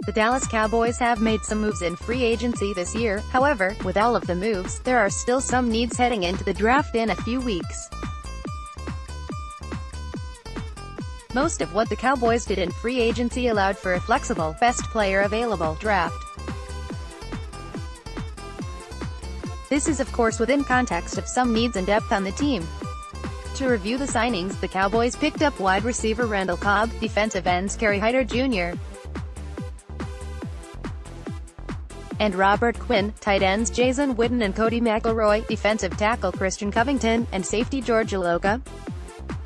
The Dallas Cowboys have made some moves in free agency this year. However, with all of the moves, there are still some needs heading into the draft in a few weeks. Most of what the Cowboys did in free agency allowed for a flexible, best player available draft. This is of course within context of some needs and depth on the team. To review the signings, the Cowboys picked up wide receiver Randall Cobb, defensive ends Kerry Hyder Jr. and Robert Quinn, tight ends Jason Witten and Codey McElroy, defensive tackle Christian Covington, and safety George Iloka,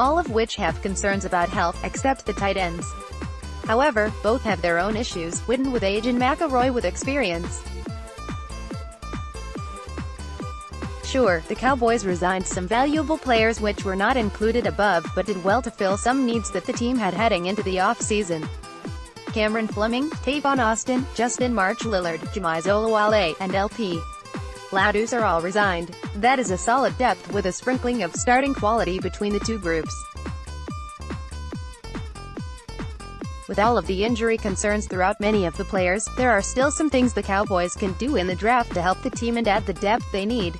all of which have concerns about health, except the tight ends. However, both have their own issues, Witten with age and McElroy with experience. Sure, the Cowboys resigned some valuable players which were not included above, but did well to fill some needs that the team had heading into the off-season. Cameron Fleming, Tavon Austin, Justin March Lillard, Jamize Olawale, and LP Ladus are all resigned. That is a solid depth with a sprinkling of starting quality between the two groups. With all of the injury concerns throughout many of the players, there are still some things the Cowboys can do in the draft to help the team and add the depth they need.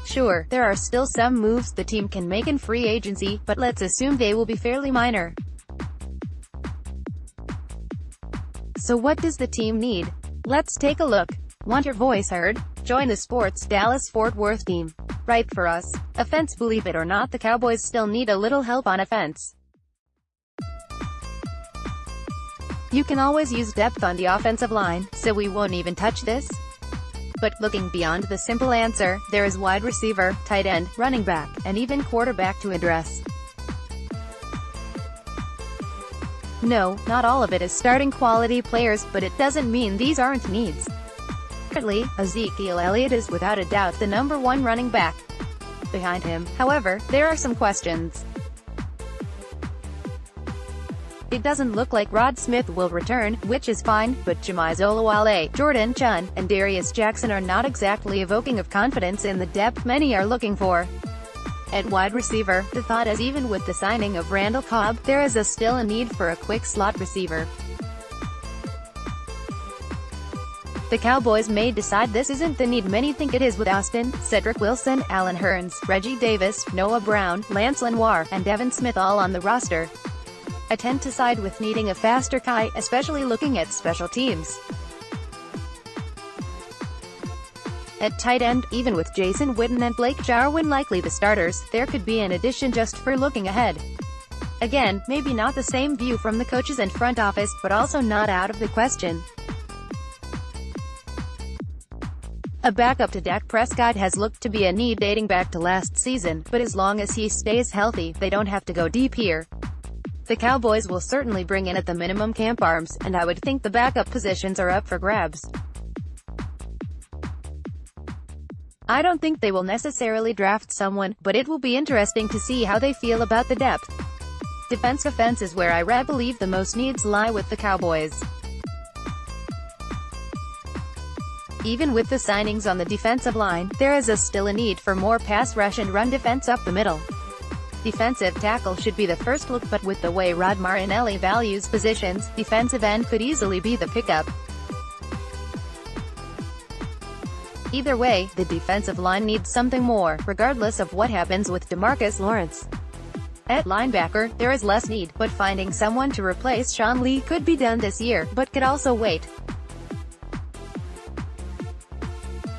Sure, there are still some moves the team can make in free agency, but let's assume they will be fairly minor. So what does the team need? Let's take a look. Want your voice heard? Join the Sports Dallas-Fort Worth team. Write for us. Offense. Believe it or not, the Cowboys still need a little help on offense. You can always use depth on the offensive line, so we won't even touch this. But looking beyond the simple answer, there is wide receiver, tight end, running back, and even quarterback to address. No, not all of it is starting quality players, but it doesn't mean these aren't needs. Currently, Ezekiel Elliott is without a doubt the #1 running back. Behind him, however, there are some questions. It doesn't look like Rod Smith will return, which is fine, but Jamize Olawale, Jordan Chunn, and Darius Jackson are not exactly evoking of confidence in the depth many are looking for. At wide receiver, the thought is even with the signing of Randall Cobb, there is still a need for a quick slot receiver. The Cowboys may decide this isn't the need many think it is with Austin, Cedric Wilson, Allen Hurns, Reggie Davis, Noah Brown, Lance Lenoir, and Devin Smith all on the roster. I tend to side with needing a faster guy, especially looking at special teams. At tight end, even with Jason Witten and Blake Jarwin likely the starters, there could be an addition just for looking ahead. Again, maybe not the same view from the coaches and front office, but also not out of the question. A backup to Dak Prescott has looked to be a need dating back to last season, but as long as he stays healthy, they don't have to go deep here. The Cowboys will certainly bring in at the minimum camp arms, and I would think the backup positions are up for grabs. I don't think they will necessarily draft someone, but it will be interesting to see how they feel about the depth. Defense-offense is where I believe the most needs lie with the Cowboys. Even with the signings on the defensive line, there is still a need for more pass rush and run defense up the middle. Defensive tackle should be the first look, but with the way Rod Marinelli values positions, defensive end could easily be the pickup. Either way, the defensive line needs something more, regardless of what happens with DeMarcus Lawrence. At linebacker, there is less need, but finding someone to replace Sean Lee could be done this year, but could also wait.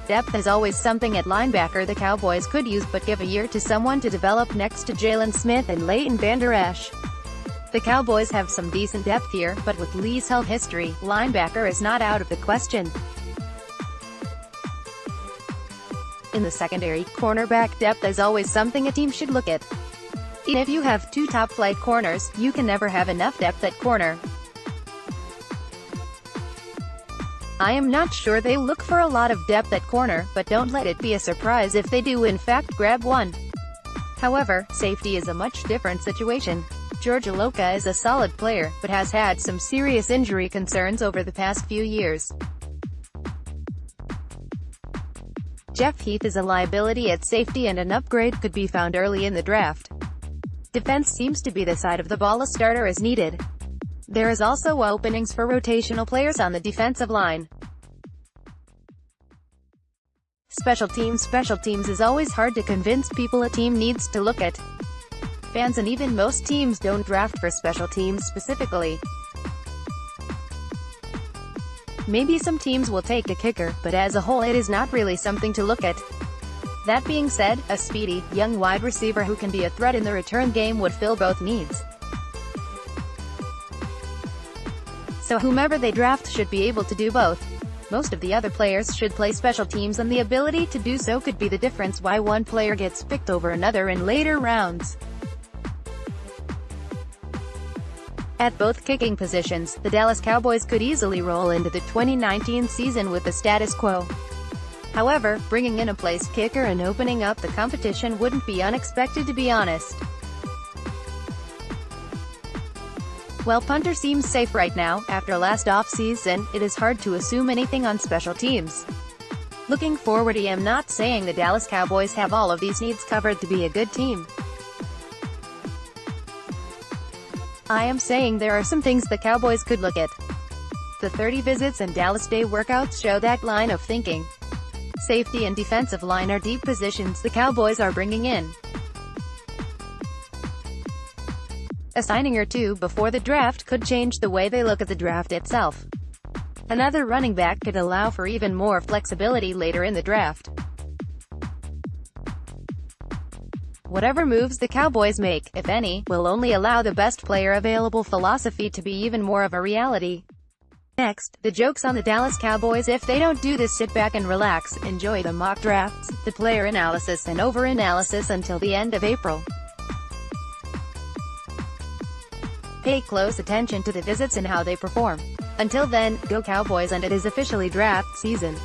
Depth is always something at linebacker the Cowboys could use, but give a year to someone to develop next to Jalen Smith and Leighton Vander Esch. The Cowboys have some decent depth here, but with Lee's health history, linebacker is not out of the question. In the secondary, cornerback depth is always something a team should look at. Even if you have two top-flight corners, you can never have enough depth at corner. I am not sure they look for a lot of depth at corner, but don't let it be a surprise if they do in fact grab one. However, safety is a much different situation. George Iloka is a solid player, but has had some serious injury concerns over the past few years. Jeff Heath is a liability at safety, and an upgrade could be found early in the draft. Defense seems to be the side of the ball a starter is needed. There is also openings for rotational players on the defensive line. Special teams is always hard to convince people a team needs to look at. Fans and even most teams don't draft for special teams specifically. Maybe some teams will take a kicker, but as a whole it is not really something to look at. That being said, a speedy, young wide receiver who can be a threat in the return game would fill both needs. So whomever they draft should be able to do both. Most of the other players should play special teams, and the ability to do so could be the difference why one player gets picked over another in later rounds. At both kicking positions, the Dallas Cowboys could easily roll into the 2019 season with the status quo. However, bringing in a place kicker and opening up the competition wouldn't be unexpected, to be honest. While punter seems safe right now, after last offseason, it is hard to assume anything on special teams. Looking forward, I am not saying the Dallas Cowboys have all of these needs covered to be a good team. I am saying there are some things the Cowboys could look at. The 30 visits and Dallas Day workouts show that line of thinking. Safety and defensive line are deep positions the Cowboys are bringing in. A signing or two before the draft could change the way they look at the draft itself. Another running back could allow for even more flexibility later in the draft. Whatever moves the Cowboys make, if any, will only allow the best player available philosophy to be even more of a reality. Next, the joke's on the Dallas Cowboys if they don't do this. Sit back and relax, enjoy the mock drafts, the player analysis and over-analysis until the end of April. Pay close attention to the visits and how they perform. Until then, go Cowboys, and it is officially draft season.